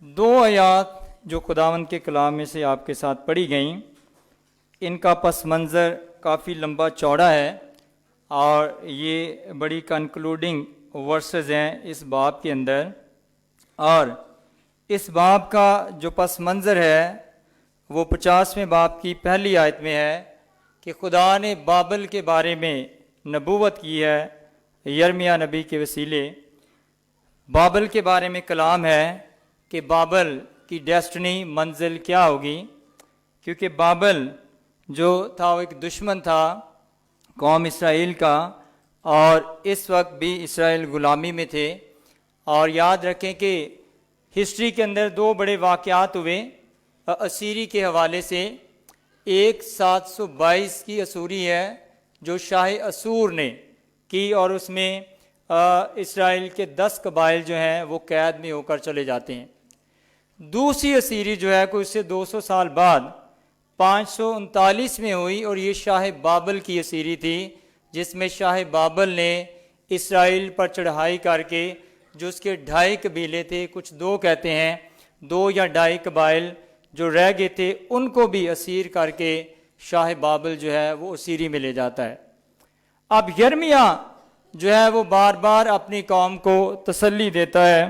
دو آیات جو خداوند کے کلام میں سے آپ کے ساتھ پڑھی گئیں، ان کا پس منظر کافی لمبا چوڑا ہے اور یہ بڑی کنکلوڈنگ ورسز ہیں اس باب کے اندر۔ اور اس باب کا جو پس منظر ہے وہ 50ویں باب کی پہلی آیت میں ہے کہ خدا نے بابل کے بارے میں نبوت کی ہے یرمیہ نبی کے وسیلے۔ بابل کے بارے میں کلام ہے کہ بابل کی ڈیسٹنی منزل کیا ہوگی، کیونکہ بابل جو تھا وہ ایک دشمن تھا قوم اسرائیل کا، اور اس وقت بھی اسرائیل غلامی میں تھے۔ اور یاد رکھیں کہ ہسٹری کے اندر دو بڑے واقعات ہوئے اسیری کے حوالے سے۔ ایک 722 کی اسوری ہے جو شاہ اسور نے کی، اور اس میں اسرائیل کے 10 قبائل جو ہیں وہ قید میں ہو کر چلے جاتے ہیں۔ دوسری اسیری جو ہے کوئی اس سے 200 سال بعد 539 میں ہوئی، اور یہ شاہ بابل کی اسیری تھی، جس میں شاہ بابل نے اسرائیل پر چڑھائی کر کے جو اس کے 2.5 قبیلے تھے، کچھ 2 کہتے ہیں، 2 یا 2.5 قبائل جو رہ گئے تھے ان کو بھی اسیر کر کے شاہ بابل جو ہے وہ اسیری میں لے جاتا ہے۔ اب یرمیہ جو ہے وہ بار بار اپنی قوم کو تسلی دیتا ہے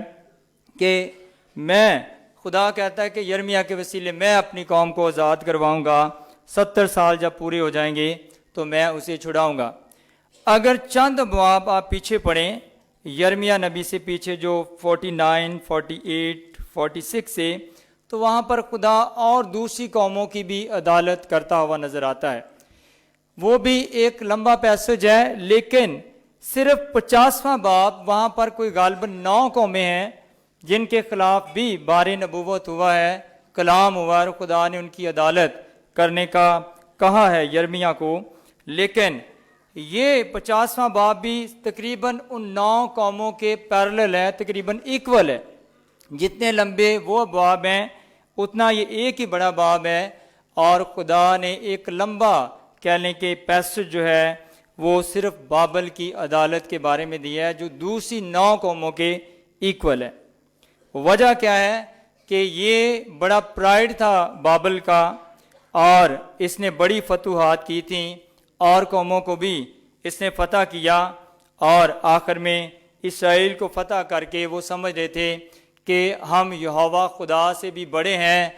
کہ خدا کہتا ہے کہ یرمیہ کے وسیلے میں اپنی قوم کو آزاد کرواؤں گا، 70 سال جب پورے ہو جائیں گے تو میں اسے چھڑاؤں گا۔ اگر چند ابواب آپ پیچھے پڑھیں یرمیہ نبی سے پیچھے جو 49، 48، 46 سے، تو وہاں پر خدا اور دوسری قوموں کی بھی عدالت کرتا ہوا نظر آتا ہے۔ وہ بھی ایک لمبا پیسج ہے، لیکن صرف 50واں باب وہاں پر کوئی غالباً 9 قومیں ہیں جن کے خلاف بھی بار نبوت ہوا ہے، کلام ہوا، اور خدا نے ان کی عدالت کرنے کا کہا ہے یرمیہ کو۔ لیکن یہ 50واں باب بھی تقریباً ان 9 قوموں کے پیرلل ہے، تقریباً ایکول ہے۔ جتنے لمبے وہ باب ہیں اتنا یہ ایک ہی بڑا باب ہے، اور خدا نے ایک لمبا کہہ لیں کہ پیسج جو ہے وہ صرف بابل کی عدالت کے بارے میں دیا ہے جو دوسری 9 قوموں کے ایکول ہے۔ وجہ کیا ہے کہ یہ بڑا پرائیڈ تھا بابل کا، اور اس نے بڑی فتوحات کی تھیں، اور قوموں کو بھی اس نے فتح کیا، اور آخر میں اسرائیل کو فتح کر کے وہ سمجھتے تھے کہ ہم یہوہ خدا سے بھی بڑے ہیں،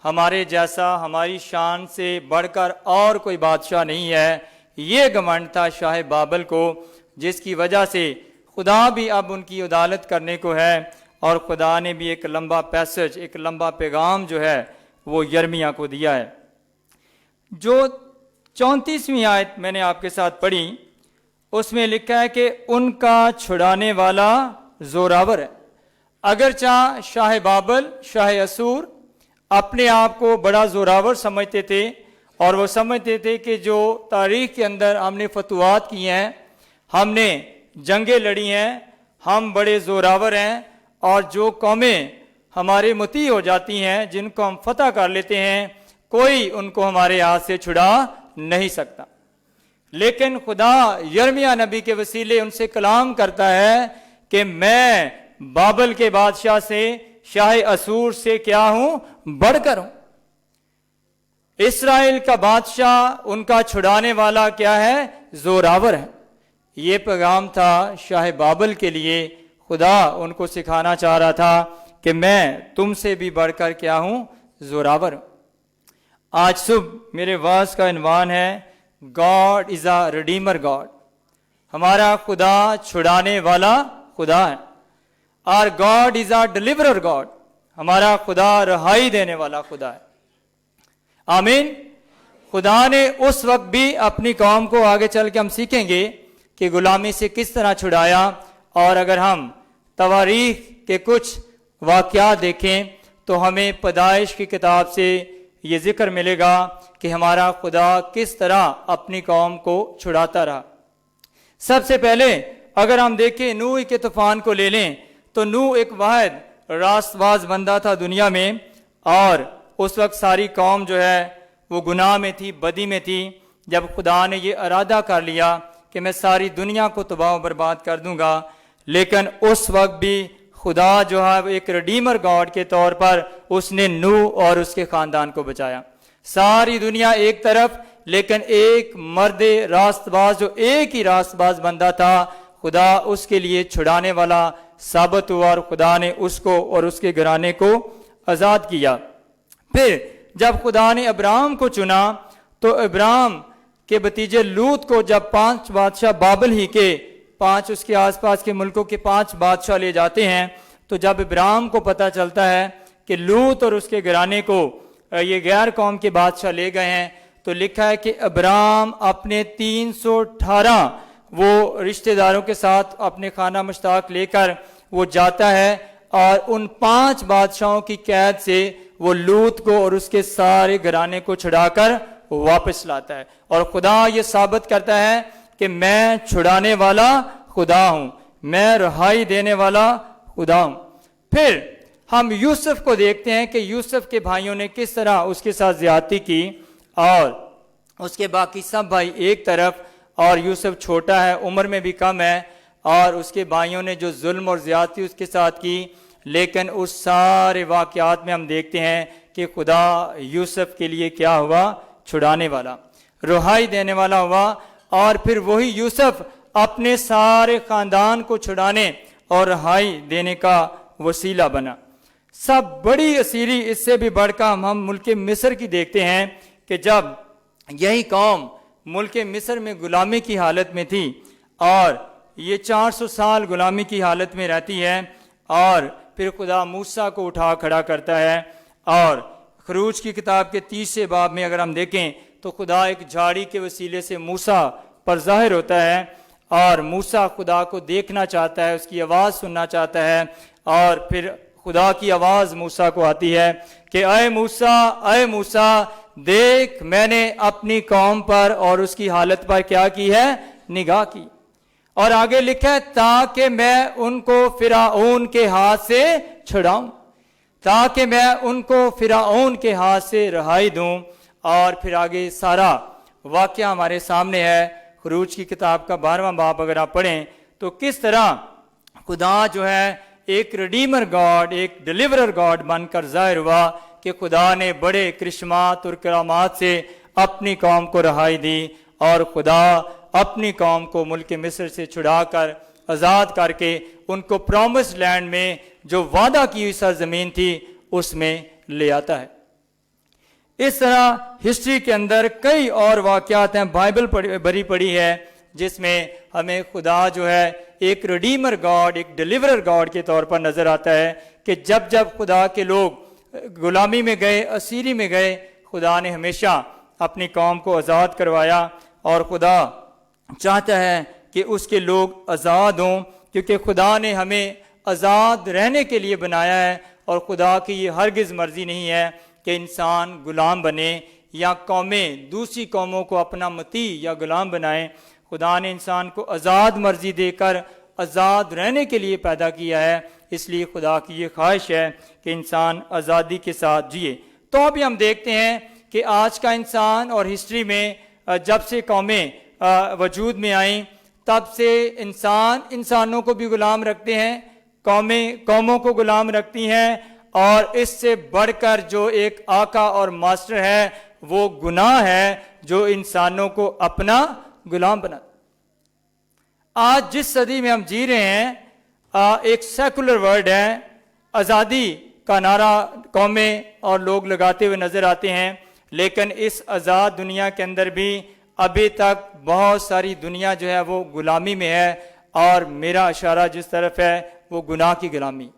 ہمارے جیسا ہماری شان سے بڑھ کر اور کوئی بادشاہ نہیں ہے۔ یہ گھمنڈ تھا شاہ بابل کو، جس کی وجہ سے خدا بھی اب ان کی عدالت کرنے کو ہے، اور خدا نے بھی ایک لمبا پیسج، ایک لمبا پیغام جو ہے وہ یرمیہ کو دیا ہے۔ جو 34ویں آیت میں نے آپ کے ساتھ پڑھی، اس میں لکھا ہے کہ ان کا چھڑانے والا زوراور ہے۔ اگرچہ شاہ بابل، شاہ اسور اپنے آپ کو بڑا زوراور سمجھتے تھے، اور وہ سمجھتے تھے کہ جو تاریخ کے اندر ہم نے فتوحات کی ہیں، ہم نے جنگیں لڑی ہیں، ہم بڑے زوراور ہیں، اور جو قومیں ہمارے مطیع ہو جاتی ہیں، جن کو ہم فتح کر لیتے ہیں، کوئی ان کو ہمارے ہاتھ سے چھڑا نہیں سکتا۔ لیکن خدا یرمیہ نبی کے وسیلے ان سے کلام کرتا ہے کہ میں بابل کے بادشاہ سے، شاہ اسور سے کیا ہوں؟ بڑھ کر ہوں۔ اسرائیل کا بادشاہ، ان کا چھڑانے والا کیا ہے؟ زوراور ہے۔ یہ پیغام تھا شاہ بابل کے لیے، خدا ان کو سکھانا چاہ رہا تھا کہ میں تم سے بھی بڑھ کر کیا ہوں؟ زوراور ہوں۔ آج صبح میرے واعظ کا عنوان ہے God is a redeemer God. ہمارا خدا چھڑانے والا خدا ہے، اور گاڈ از اے ڈیلیورر گاڈ۔ ہمارا خدا رہائی دینے والا خدا ہے۔ آمین۔ خدا نے اس وقت بھی اپنی قوم کو، آگے چل کے ہم سیکھیں گے کہ غلامی سے کس طرح چھڑایا، اور اگر ہم تواریخ کے کچھ واقعات دیکھیں تو ہمیں پیدائش کی کتاب سے یہ ذکر ملے گا کہ ہمارا خدا کس طرح اپنی قوم کو چھڑاتا رہا۔ سب سے پہلے اگر ہم دیکھیں نوح کے طوفان کو لے لیں تو نوح ایک واحد راست باز بندہ تھا دنیا میں، اور اس وقت ساری قوم جو ہے وہ گناہ میں تھی، بدی میں تھی۔ جب خدا نے یہ ارادہ کر لیا کہ میں ساری دنیا کو تباہ و برباد کر دوں گا، لیکن اس وقت بھی خدا جو ہے وہ ایک ریڈیمر گاڈ کے طور پر اس نے نوح اور اس کے خاندان کو بچایا. ساری دنیا ایک طرف، لیکن ایک مرد راست باز جو ایک ہی راست باز بندہ تھا، خدا اس کے لیے چھڑانے والا ثابت ہوا اور خدا نے اس کو اور اس کے گھرانے کو آزاد کیا. پھر جب خدا نے ابراہم کو چنا تو ابراہم کے بھتیجے لوط کو جب 5 بادشاہ بابل ہی کے 5 اس کے آس پاس کے ملکوں کے 5 بادشاہ لے جاتے ہیں، تو جب ابراہم کو پتہ چلتا ہے کہ لوط اور اس کے گھرانے کو یہ غیر قوم کے بادشاہ لے گئے ہیں، تو لکھا ہے کہ ابراہم اپنے 318 وہ رشتہ داروں کے ساتھ اپنے خانہ مشتاق لے کر وہ جاتا ہے اور ان 5 بادشاہوں کی قید سے وہ لوط کو اور اس کے سارے گھرانے کو چھڑا کر واپس لاتا ہے. اور خدا یہ ثابت کرتا ہے کہ میں چھڑانے والا خدا ہوں، میں رہائی دینے والا خدا ہوں. پھر ہم یوسف کو دیکھتے ہیں کہ یوسف کے بھائیوں نے کس طرح اس کے ساتھ زیادتی کی، اور اس کے باقی سب بھائی ایک طرف، اور یوسف چھوٹا ہے، عمر میں بھی کم ہے، اور اس کے بھائیوں نے جو ظلم اور زیادتی اس کے ساتھ کی. لیکن اس سارے واقعات میں ہم دیکھتے ہیں کہ خدا یوسف کے لیے کیا ہوا؟ چھڑانے والا، رہائی دینے والا ہوا. اور پھر وہی یوسف اپنے سارے خاندان کو چھڑانے اور رہائی دینے کا وسیلہ بنا. سب بڑی اسیری اس سے بھی بڑھ کر ہم ملک مصر کی دیکھتے ہیں کہ جب یہی قوم ملک مصر میں غلامی کی حالت میں تھی اور یہ 400 سال غلامی کی حالت میں رہتی ہے، اور پھر خدا موسیٰ کو اٹھا کھڑا کرتا ہے. اور خروج کی کتاب کے 30 باب میں اگر ہم دیکھیں تو خدا ایک جھاڑی کے وسیلے سے موسیٰ پر ظاہر ہوتا ہے، اور موسیٰ خدا کو دیکھنا چاہتا ہے، اس کی آواز سننا چاہتا ہے. اور پھر خدا کی آواز موسیٰ کو آتی ہے کہ اے موسیٰ، اے موسیٰ، دیکھ میں نے اپنی قوم پر اور اس کی حالت پر کیا کی ہے؟ نگاہ کی. اور آگے لکھا ہے تاکہ میں ان کو فرعون کے ہاتھ سے چھڑاؤں، تاکہ میں ان کو فرعون کے ہاتھ سے رہائی دوں. اور پھر آگے سارا واقعہ ہمارے سامنے ہے. خروج کی کتاب کا 12واں باب اگر آپ پڑھیں تو کس طرح خدا جو ہے ایک ریڈیمر گاڈ، ایک ڈیلیورر گاڈ بن کر ظاہر ہوا کہ خدا نے بڑے کرشمات اور کرامات سے اپنی قوم کو رہائی دی، اور خدا اپنی قوم کو ملک مصر سے چھڑا کر آزاد کر کے ان کو پرومس لینڈ میں جو وعدہ کی ہوئی سرزمین تھی اس میں لے آتا ہے. اس طرح ہسٹری کے اندر کئی اور واقعات ہیں، بائبل بھری پڑی ہے جس میں ہمیں خدا جو ہے ایک ریڈیمر گاڈ، ایک ڈیلیورر گاڈ کے طور پر نظر آتا ہے کہ جب جب خدا کے لوگ غلامی میں گئے، اسیری میں گئے، خدا نے ہمیشہ اپنی قوم کو آزاد کروایا. اور خدا چاہتا ہے کہ اس کے لوگ آزاد ہوں، کیونکہ خدا نے ہمیں آزاد رہنے کے لیے بنایا ہے. اور خدا کی یہ ہرگز مرضی نہیں ہے کہ انسان غلام بنے یا قومیں دوسری قوموں کو اپنا مطیع یا غلام بنائیں. خدا نے انسان کو آزاد مرضی دے کر آزاد رہنے کے لیے پیدا کیا ہے، اس لیے خدا کی یہ خواہش ہے کہ انسان آزادی کے ساتھ جیے. تو ابھی ہم دیکھتے ہیں کہ آج کا انسان اور ہسٹری میں جب سے قومیں وجود میں آئیں تب سے انسانوں کو بھی غلام رکھتے ہیں، قومیں قوموں کو غلام رکھتی ہیں، اور اس سے بڑھ کر جو ایک آقا اور ماسٹر ہے وہ گناہ ہے جو انسانوں کو اپنا غلام بنا. آج جس صدی میں ہم جی رہے ہیں ایک سیکولر ورڈ ہے، آزادی کا نعرہ قومیں اور لوگ لگاتے ہوئے نظر آتے ہیں، لیکن اس آزاد دنیا کے اندر بھی ابھی تک بہت ساری دنیا جو ہے وہ غلامی میں ہے، اور میرا اشارہ جس طرف ہے وہ گناہ کی غلامی،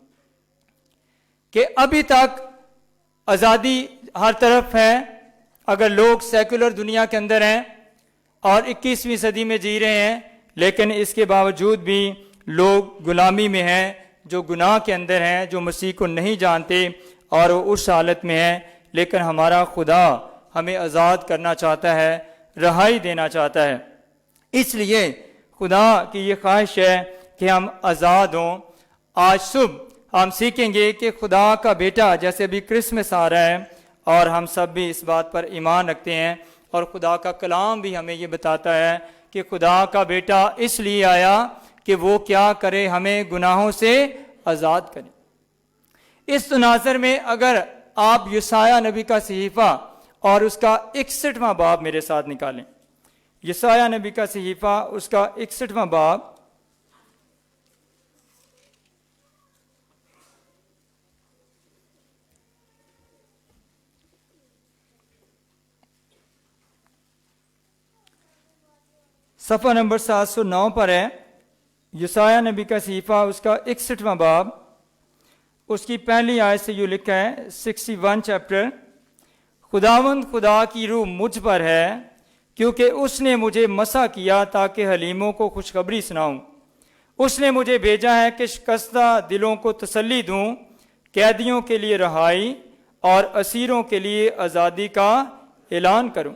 کہ ابھی تک آزادی ہر طرف ہے. اگر لوگ سیکولر دنیا کے اندر ہیں اور 21ویں صدی میں جی رہے ہیں، لیکن اس کے باوجود بھی لوگ غلامی میں ہیں، جو گناہ کے اندر ہیں، جو مسیح کو نہیں جانتے اور وہ اس حالت میں ہیں. لیکن ہمارا خدا ہمیں آزاد کرنا چاہتا ہے، رہائی دینا چاہتا ہے. اس لیے خدا کی یہ خواہش ہے کہ ہم آزاد ہوں. آج صبح ہم سیکھیں گے کہ خدا کا بیٹا، جیسے بھی کرسمس آ رہا ہے اور ہم سب بھی اس بات پر ایمان رکھتے ہیں، اور خدا کا کلام بھی ہمیں یہ بتاتا ہے کہ خدا کا بیٹا اس لیے آیا کہ وہ کیا کرے؟ ہمیں گناہوں سے آزاد کریں۔ اس تناظر میں اگر آپ یسایہ نبی کا صحیفہ اور اس کا 61واں باب میرے ساتھ نکالیں، یسایہ نبی کا صحیفہ اس کا 61واں باب، صفحہ نمبر 709 پر ہے۔ یسایہ نبی کا صحیفہ اس کا 61واں باب، اس کی پہلی آیت سے یہ لکھا ہے، 61 چیپٹر، خداوند خدا کی روح مجھ پر ہے کیونکہ اس نے مجھے مسح کیا تاکہ حلیموں کو خوشخبری سناؤں۔ اس نے مجھے بھیجا ہے کہ شکستہ دلوں کو تسلی دوں، قیدیوں کے لیے رہائی اور اسیروں کے لیے آزادی کا اعلان کروں،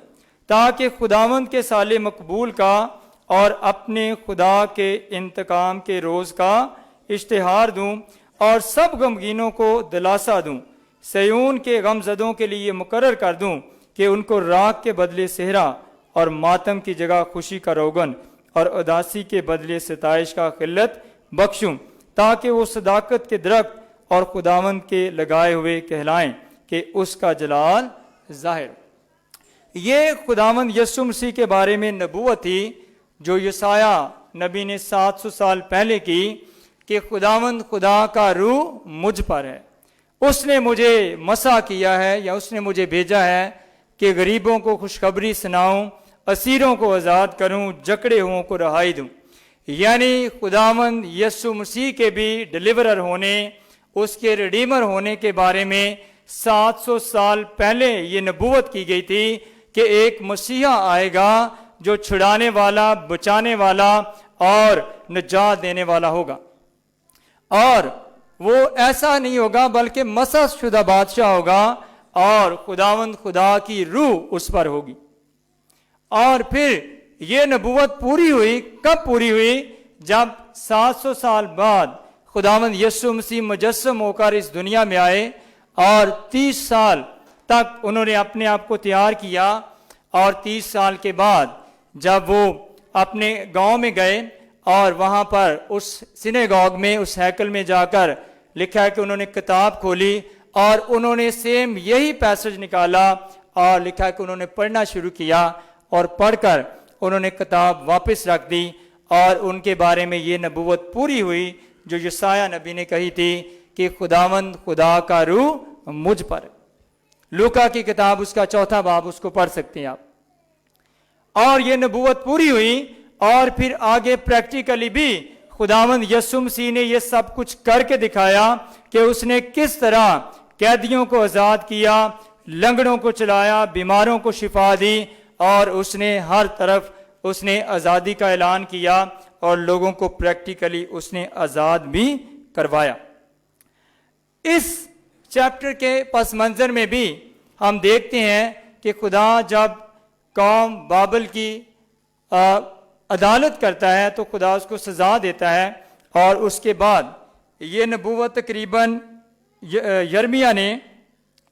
تاکہ خداوند کے سال مقبول کا اور اپنے خدا کے انتقام کے روز کا اشتہار دوں اور سب غمگینوں کو دلاسا دوں، سیون کے غم زدوں کے لیے مقرر کر دوں کہ ان کو راکھ کے بدلے صحرا اور ماتم کی جگہ خوشی کا روغن اور اداسی کے بدلے ستائش کا خلت بخشوں، تاکہ وہ صداقت کے درخت اور خداوند کے لگائے ہوئے کہلائیں کہ اس کا جلال ظاہر ہو۔ یہ خداوند یسوع مسیح کے بارے میں نبوت تھی جو یسایہ نبی نے 700 سال پہلے کی کہ خداوند خدا کا روح مجھ پر ہے، اس نے مجھے مسح کیا ہے یا اس نے مجھے بھیجا ہے کہ غریبوں کو خوشخبری سناؤں، اسیروں کو آزاد کروں، جکڑے ہوئوں کو رہائی دوں۔ یعنی خداوند یسوع مسیح کے بھی ڈیلیورر ہونے، اس کے ریڈیمر ہونے کے بارے میں 700 سال پہلے یہ نبوت کی گئی تھی کہ ایک مسیحا آئے گا جو چھڑانے والا، بچانے والا اور نجات دینے والا ہوگا، اور وہ ایسا نہیں ہوگا بلکہ مسح شدہ بادشاہ ہوگا اور خداوند خدا کی روح اس پر ہوگی۔ اور پھر یہ نبوت پوری ہوئی، کب پوری ہوئی؟ جب 700 سال بعد خداوند یسوع مسیح مجسم ہو کر اس دنیا میں آئے اور 30 سال تک انہوں نے اپنے آپ کو تیار کیا، اور 30 سال کے بعد جب وہ اپنے گاؤں میں گئے اور وہاں پر اس سینیگوگ میں، اس ہیکل میں جا کر لکھا ہے کہ انہوں نے کتاب کھولی اور انہوں نے سیم یہی پیسج نکالا اور لکھا ہے کہ انہوں نے پڑھنا شروع کیا، اور پڑھ کر انہوں نے کتاب واپس رکھ دی، اور ان کے بارے میں یہ نبوت پوری ہوئی جو یسایہ نبی نے کہی تھی کہ خداوند خدا کا روح مجھ پر۔ لوکا کی کتاب اس کا 4 باب، اس کو پڑھ سکتے ہیں آپ۔ اور یہ نبوت پوری ہوئی، اور پھر آگے پریکٹیکلی بھی خداوند یسوع مسیح نے یہ سب کچھ کر کے دکھایا کہ اس نے کس طرح قیدیوں کو آزاد کیا، لنگڑوں کو چلایا، بیماروں کو شفا دی، اور اس نے ہر طرف اس نے آزادی کا اعلان کیا اور لوگوں کو پریکٹیکلی اس نے آزاد بھی کروایا۔ اس چیپٹر کے پس منظر میں بھی ہم دیکھتے ہیں کہ خدا جب قوم بابل کی عدالت کرتا ہے تو خدا اس کو سزا دیتا ہے، اور اس کے بعد یہ نبوت تقریباً یرمیہ نے،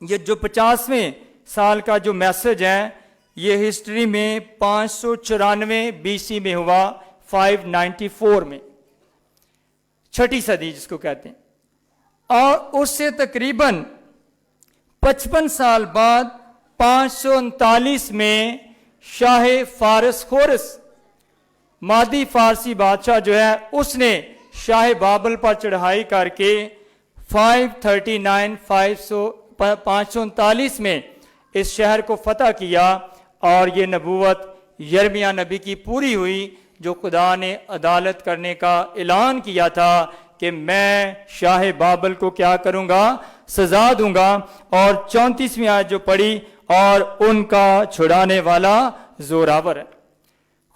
یہ جو 50ویں سال کا جو میسج ہے، یہ ہسٹری میں 594 BC میں ہوا، 594 میں، 6ٹھی صدی جس کو کہتے ہیں، اور اس سے تقریباً 55 سال بعد 539 میں شاہ فارس خورس، مادی فارسی بادشاہ جو ہے، اس نے شاہ بابل پر چڑھائی کر کے 539 میں اس شہر کو فتح کیا، اور یہ نبوت یرمیہ نبی کی پوری ہوئی جو خدا نے عدالت کرنے کا اعلان کیا تھا کہ میں شاہ بابل کو کیا کروں گا؟ سزا دوں گا۔ اور 34ویں آیت جو پڑھی، اور ان کا چھڑانے والا زوراور ہے۔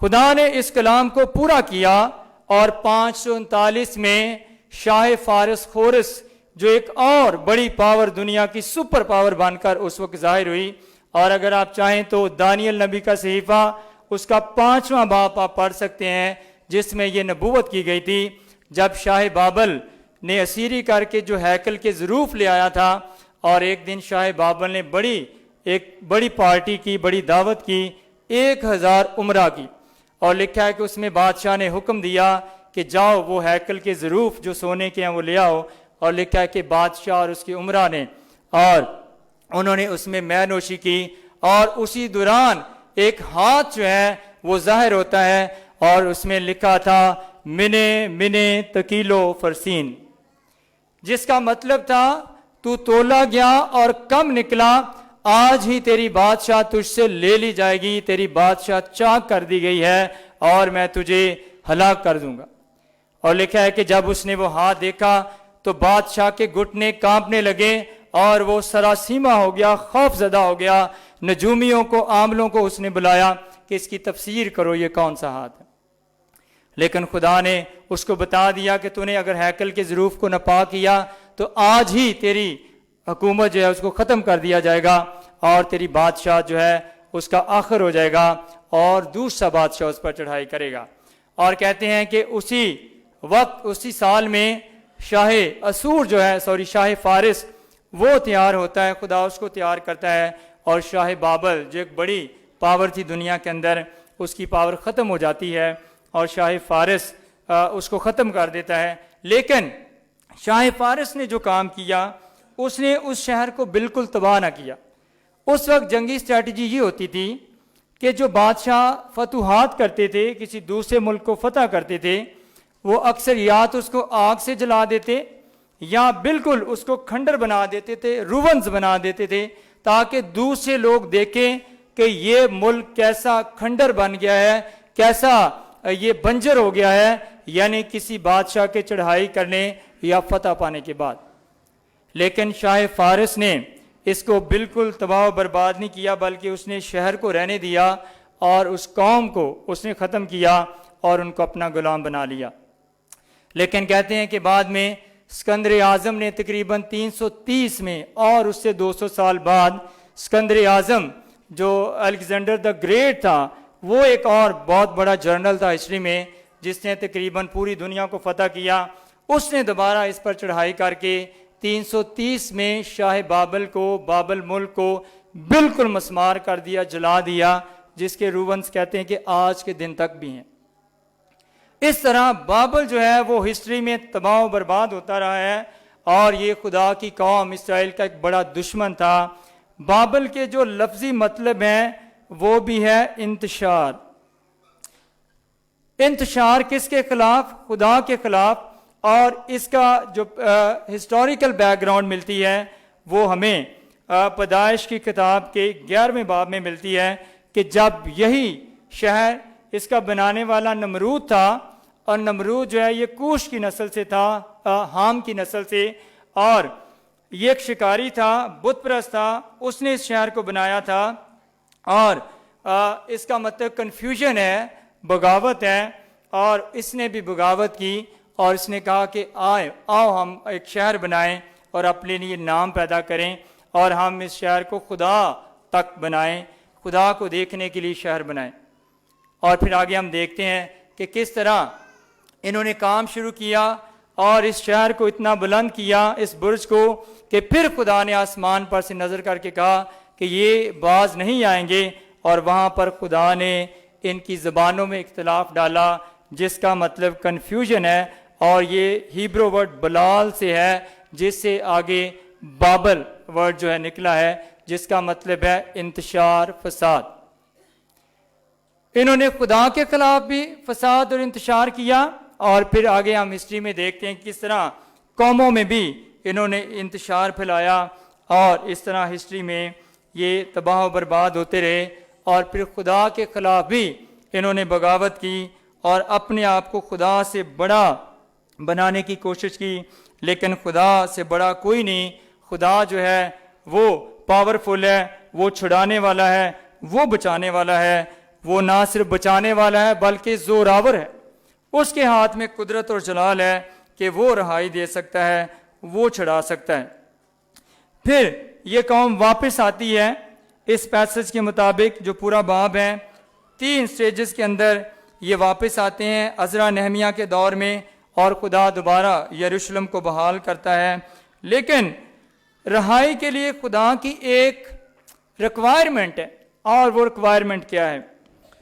خدا نے اس کلام کو پورا کیا، اور 539 میں شاہ فارس خورس جو ایک اور بڑی پاور، دنیا کی سپر پاور بن کر اس وقت ظاہر ہوئی۔ اور اگر آپ چاہیں تو دانیل نبی کا صحیفہ اس کا 5واں باب آپ پڑھ سکتے ہیں، جس میں یہ نبوت کی گئی تھی جب شاہ بابل نے اسیری کر کے جو ہیکل کے ظروف لے آیا تھا، اور ایک دن شاہ بابل نے ایک بڑی پارٹی کی، بڑی دعوت کی، 1000 عمرہ کی، اور لکھا ہے کہ اس میں بادشاہ نے حکم دیا کہ جاؤ وہ ہیکل کے ظروف جو سونے کے ہیں وہ لے آؤ، اور لکھا ہے کہ بادشاہ اور اس کے عمرہ نے اور انہوں نے اس میں مے نوشی کی، اور اسی دوران ایک ہاتھ جو ہے وہ ظاہر ہوتا ہے اور اس میں لکھا تھا منے تکیلو فرسین، جس کا مطلب تھا تو تولا گیا اور کم نکلا، آج ہی تیری بادشاہ تجھ سے لے لی جائے گی، تیری بادشاہ چاک کر دی گئی ہے اور میں تجھے ہلاک کر دوں گا۔ اور لکھا ہے کہ جب اس نے وہ ہاتھ دیکھا تو بادشاہ کے گھٹنے کانپنے لگے اور وہ سراسیمہ ہو گیا، خوف زدہ ہو گیا۔ نجومیوں کو، عاملوں کو اس نے بلایا کہ اس کی تفسیر کرو، یہ کون سا ہاتھ ہے؟ لیکن خدا نے اس کو بتا دیا کہ تو نے اگر ہیکل کے ظروف کو نپا کیا تو آج ہی تیری حکومت جو ہے اس کو ختم کر دیا جائے گا اور تیری بادشاہ جو ہے اس کا آخر ہو جائے گا اور دوسرا بادشاہ اس پر چڑھائی کرے گا۔ اور کہتے ہیں کہ اسی وقت، اسی سال میں شاہ اسور جو ہے شاہ فارس وہ تیار ہوتا ہے، خدا اس کو تیار کرتا ہے، اور شاہ بابل جو ایک بڑی پاور تھی دنیا کے اندر، اس کی پاور ختم ہو جاتی ہے اور شاہ فارس اس کو ختم کر دیتا ہے۔ لیکن شاہ فارس نے جو کام کیا، اس نے اس شہر کو بالکل تباہ نہ کیا۔ اس وقت جنگی اسٹریٹجی یہ ہوتی تھی کہ جو بادشاہ فتوحات کرتے تھے، کسی دوسرے ملک کو فتح کرتے تھے، وہ اکثر یا تو اس کو آگ سے جلا دیتے یا بالکل اس کو کھنڈر بنا دیتے تھے، روونز بنا دیتے تھے، تاکہ دوسرے لوگ دیکھیں کہ یہ ملک کیسا کھنڈر بن گیا ہے، کیسا یہ بنجر ہو گیا ہے، یعنی کسی بادشاہ کے چڑھائی کرنے یا فتح پانے کے بعد۔ لیکن شاہ فارس نے اس کو بالکل تباہ و برباد نہیں کیا، بلکہ اس نے شہر کو رہنے دیا اور اس قوم کو اس نے ختم کیا اور ان کو اپنا غلام بنا لیا۔ لیکن کہتے ہیں کہ بعد میں اسکندر اعظم نے تقریباً 330 میں اور اس سے 200 سال بعد اسکندر اعظم جو الیگزینڈر دا گریٹ تھا، وہ ایک اور بہت بڑا جرنل تھا ہسٹری میں، جس نے تقریباً پوری دنیا کو فتح کیا۔ اس نے دوبارہ اس پر چڑھائی کر کے 330 میں شاہ بابل کو، بابل ملک کو بالکل مسمار کر دیا، جلا دیا، جس کے روونز کہتے ہیں کہ آج کے دن تک بھی ہیں۔ اس طرح بابل جو ہے وہ ہسٹری میں تباہ و برباد ہوتا رہا ہے، اور یہ خدا کی قوم اسرائیل کا ایک بڑا دشمن تھا۔ بابل کے جو لفظی مطلب ہیں وہ بھی ہے انتشار۔ انتشار کس کے خلاف؟ خدا کے خلاف۔ اور اس کا جو ہسٹوریکل بیک گراؤنڈ ملتی ہے وہ ہمیں پیدائش کی کتاب کے 11ویں باب میں ملتی ہے کہ جب یہی شہر، اس کا بنانے والا نمرود تھا، اور نمرود جو ہے یہ کوش کی نسل سے تھا، حام کی نسل سے، اور یہ ایک شکاری تھا، بت پرست تھا، اس نے اس شہر کو بنایا تھا، اور اس کا مطلب کنفیوژن ہے، بغاوت ہے، اور اس نے بھی بغاوت کی اور اس نے کہا کہ آؤ ہم ایک شہر بنائیں اور اپنے لیے نام پیدا کریں، اور ہم اس شہر کو خدا تک بنائیں، خدا کو دیکھنے کے لیے شہر بنائیں۔ اور پھر آگے ہم دیکھتے ہیں کہ کس طرح انہوں نے کام شروع کیا اور اس شہر کو اتنا بلند کیا، اس برج کو، کہ پھر خدا نے آسمان پر سے نظر کر کے کہا کہ یہ باز نہیں آئیں گے، اور وہاں پر خدا نے ان کی زبانوں میں اختلاف ڈالا، جس کا مطلب کنفیوژن ہے، اور یہ ہیبرو ورڈ بلال سے ہے، جس سے آگے بابل ورڈ جو ہے نکلا ہے، جس کا مطلب ہے انتشار، فساد۔ انہوں نے خدا کے خلاف بھی فساد اور انتشار کیا، اور پھر آگے ہم ہسٹری میں دیکھتے ہیں کس طرح قوموں میں بھی انہوں نے انتشار پھیلایا، اور اس طرح ہسٹری میں یہ تباہ و برباد ہوتے رہے، اور پھر خدا کے خلاف بھی انہوں نے بغاوت کی اور اپنے آپ کو خدا سے بڑا بنانے کی کوشش کی، لیکن خدا سے بڑا کوئی نہیں۔ خدا جو ہے وہ پاورفل ہے، وہ چھڑانے والا ہے، وہ بچانے والا ہے، وہ نہ صرف بچانے والا ہے بلکہ زوراور ہے، اس کے ہاتھ میں قدرت اور جلال ہے کہ وہ رہائی دے سکتا ہے، وہ چھڑا سکتا ہے۔ پھر یہ قوم واپس آتی ہے اس پیسج کے مطابق، جو پورا باب ہے، 3 سٹیجز کے اندر یہ واپس آتے ہیں عزرا نہمیہ کے دور میں، اور خدا دوبارہ یروشلم کو بحال کرتا ہے۔ لیکن رہائی کے لیے خدا کی ایک ریکوائرمنٹ ہے، اور وہ ریکوائرمنٹ کیا ہے؟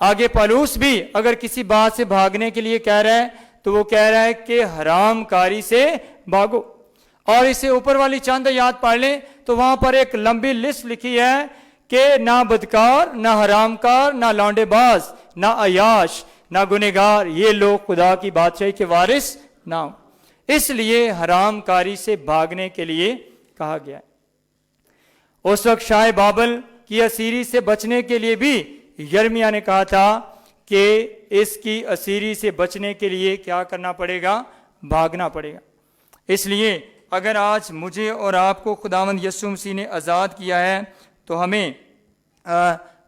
آگے پالوس بھی اگر کسی بات سے بھاگنے کے لیے کہہ رہا ہے تو وہ کہہ رہا ہے کہ حرام کاری سے بھاگو. اور اسے اوپر والی چند آیات پڑھ لیں تو وہاں پر ایک لمبی لسٹ لکھی ہے کہ نہ بدکار، نہ حرام کار، نہ لانڈے باز، نہ عیاش، نہ گنہگار، یہ لوگ خدا کی بادشاہی کے وارث نہ ہوں. اس لیے حرام کاری سے بھاگنے کے لیے کہا گیا ہے. اس وقت شاہ بابل کی اسیری سے بچنے کے لیے بھی یرمیاہ نے کہا تھا کہ اس کی اسیری سے بچنے کے لیے کیا کرنا پڑے گا؟ بھاگنا پڑے گا. اس لیے اگر آج مجھے اور آپ کو خداوند یسوع مسیح نے آزاد کیا ہے تو ہمیں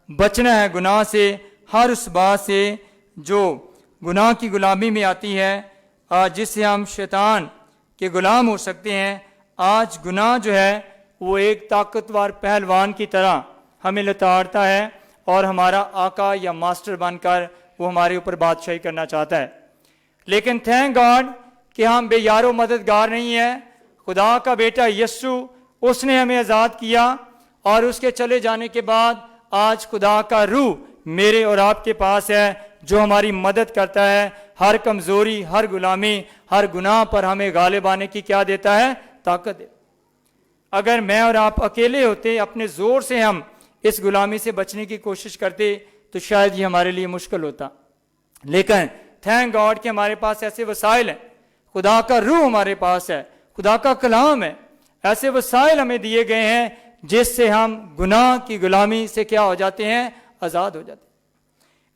بچنا ہے گناہ سے، ہر اس بات سے جو گناہ کی غلامی میں آتی ہے، جس سے ہم شیطان کے غلام ہو سکتے ہیں. آج گناہ جو ہے وہ ایک طاقتور پہلوان کی طرح ہمیں لتاڑتا ہے اور ہمارا آقا یا ماسٹر بن کر وہ ہمارے اوپر بادشاہی کرنا چاہتا ہے. لیکن تھینک گاڈ کہ ہم بے یار و مددگار نہیں ہیں. خدا کا بیٹا یسوع، اس نے ہمیں آزاد کیا، اور اس کے چلے جانے کے بعد آج خدا کا روح میرے اور آپ کے پاس ہے جو ہماری مدد کرتا ہے. ہر کمزوری، ہر غلامی، ہر گناہ پر ہمیں غالب آنے کی کیا دیتا ہے؟ طاقت ہے. اگر میں اور آپ اکیلے ہوتے، اپنے زور سے ہم اس غلامی سے بچنے کی کوشش کرتے تو شاید یہ ہمارے لیے مشکل ہوتا. لیکن تھینک گاڈ کہ ہمارے پاس ایسے وسائل ہیں. خدا کا روح ہمارے پاس ہے، خدا کا کلام ہے. ایسے وسائل ہمیں دیے گئے ہیں جس سے ہم گناہ کی غلامی سے کیا ہو جاتے ہیں؟ آزاد ہو جاتے ہیں.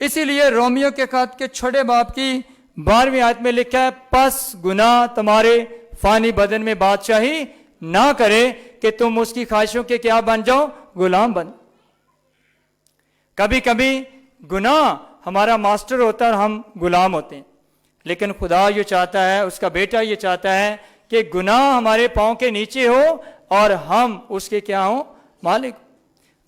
اسی لیے رومیو کے خط کے 6 باب کی 12ویں آیت میں لکھا ہے، پس گناہ تمہارے فانی بدن میں بادشاہی نہ کرے کہ تم اس کی خواہشوں کے کیا بن جاؤ؟ غلام بن. کبھی کبھی گناہ ہمارا ماسٹر ہوتا ہے اور ہم غلام ہوتے ہیں. لیکن خدا یہ چاہتا ہے، اس کا بیٹا یہ چاہتا ہے کہ گناہ ہمارے پاؤں کے نیچے ہو اور ہم اس کے کیا ہوں؟ مالک.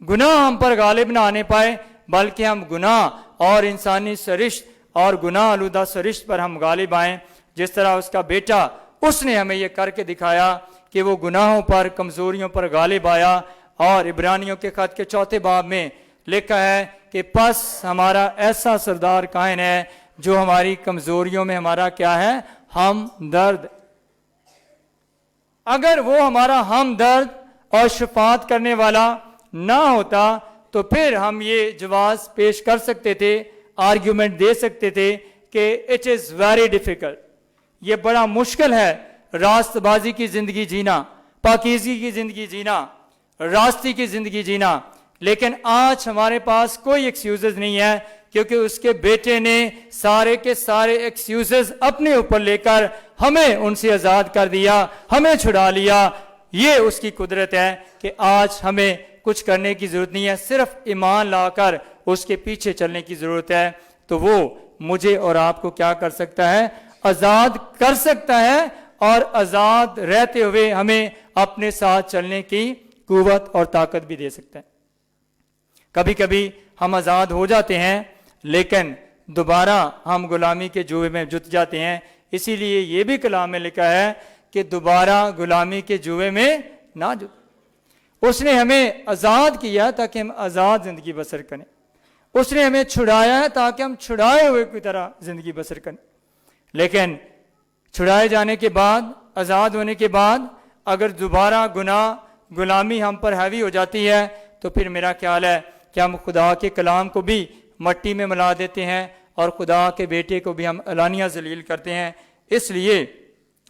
گناہ ہم پر غالب نہ آنے پائے، بلکہ ہم گناہ اور انسانی سرشت اور گناہ آلودہ سرشت پر ہم غالب آئیں. جس طرح اس کا بیٹا، اس نے ہمیں یہ کر کے دکھایا کہ وہ گناہوں پر، کمزوریوں پر غالب آیا. اور عبرانیوں کے خط کے 4 باب میں لکھا ہے کہ پس ہمارا ایسا سردار کائن ہے جو ہماری کمزوریوں میں ہمارا کیا ہے؟ ہم درد. اگر وہ ہمارا ہم درد اور شفاعت کرنے والا نہ ہوتا تو پھر ہم یہ جواز پیش کر سکتے تھے، آرگیومنٹ دے سکتے تھے کہ اٹ از ویری ڈیفیکلٹ، یہ بڑا مشکل ہے راست بازی کی زندگی جینا، پاکیزگی کی زندگی جینا، راستی کی زندگی جینا. لیکن آج ہمارے پاس کوئی ایکسکیوزز نہیں ہے، کیونکہ اس کے بیٹے نے سارے کے سارے ایکسکیوزز اپنے اوپر لے کر ہمیں ان سے آزاد کر دیا، ہمیں چھڑا لیا. یہ اس کی قدرت ہے کہ آج ہمیں کچھ کرنے کی ضرورت نہیں ہے، صرف ایمان لا کر اس کے پیچھے چلنے کی ضرورت ہے. تو وہ مجھے اور آپ کو کیا کر سکتا ہے؟ آزاد کر سکتا ہے، اور آزاد رہتے ہوئے ہمیں اپنے ساتھ چلنے کی قوت اور طاقت بھی دے سکتا ہے. کبھی کبھی ہم آزاد ہو جاتے ہیں لیکن دوبارہ ہم غلامی کے جوئے میں جت جاتے ہیں. اسی لیے یہ بھی کلام میں لکھا ہے کہ دوبارہ غلامی کے جوئے میں نہ جت. اس نے ہمیں آزاد کیا تاکہ ہم آزاد زندگی بسر کریں. اس نے ہمیں چھڑایا ہے تاکہ ہم چھڑائے ہوئے کی طرح زندگی بسر کریں. لیکن چھڑائے جانے کے بعد، آزاد ہونے کے بعد اگر دوبارہ گناہ، غلامی ہم پر ہیوی ہو جاتی ہے تو پھر میرا خیال ہے کہ ہم خدا کے کلام کو بھی مٹی میں ملا دیتے ہیں اور خدا کے بیٹے کو بھی ہم علانیہ ذلیل کرتے ہیں. اس لیے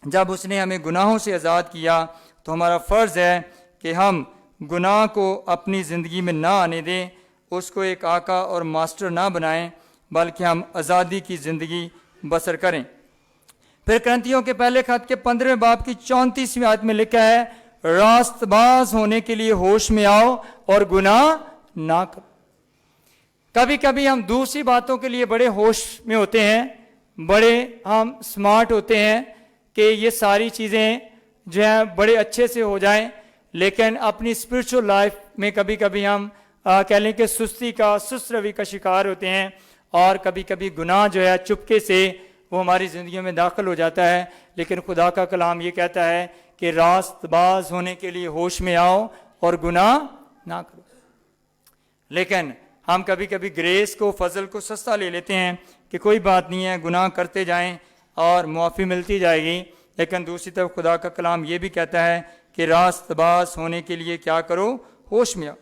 جب اس نے ہمیں گناہوں سے آزاد کیا تو ہمارا فرض ہے کہ ہم گناہ کو اپنی زندگی میں نہ آنے دیں، اس کو ایک آقا اور ماسٹر نہ بنائیں، بلکہ ہم آزادی کی زندگی بسر کریں. پھر کرنتھیوں کے پہلے خط کے 15 باب کی 34ویں آیت میں لکھا ہے، راست باز ہونے کے لیے ہوش میں آؤ اور گناہ نہ کرو. کبھی کبھی ہم دوسری باتوں کے لیے بڑے ہوش میں ہوتے ہیں، بڑے ہم سمارٹ ہوتے ہیں کہ یہ ساری چیزیں جو ہیں بڑے اچھے سے ہو جائیں، لیکن اپنی اسپرچل لائف میں کبھی کبھی ہم کہہ لیں کہ سستی کا، سست روی کا شکار ہوتے ہیں، اور کبھی کبھی گناہ جو ہے چپکے سے وہ ہماری زندگیوں میں داخل ہو جاتا ہے. لیکن خدا کا کلام یہ کہتا ہے کہ راست باز ہونے کے لیے ہوش میں آؤ اور گناہ نہ کرو. لیکن ہم کبھی کبھی گریس کو، فضل کو سستا لے لیتے ہیں کہ کوئی بات نہیں ہے، گناہ کرتے جائیں اور معافی ملتی جائے گی، لیکن دوسری طرف خدا کا کلام یہ بھی کہتا ہے کہ راست باز ہونے کے لیے کیا کرو؟ ہوش میں آؤ۔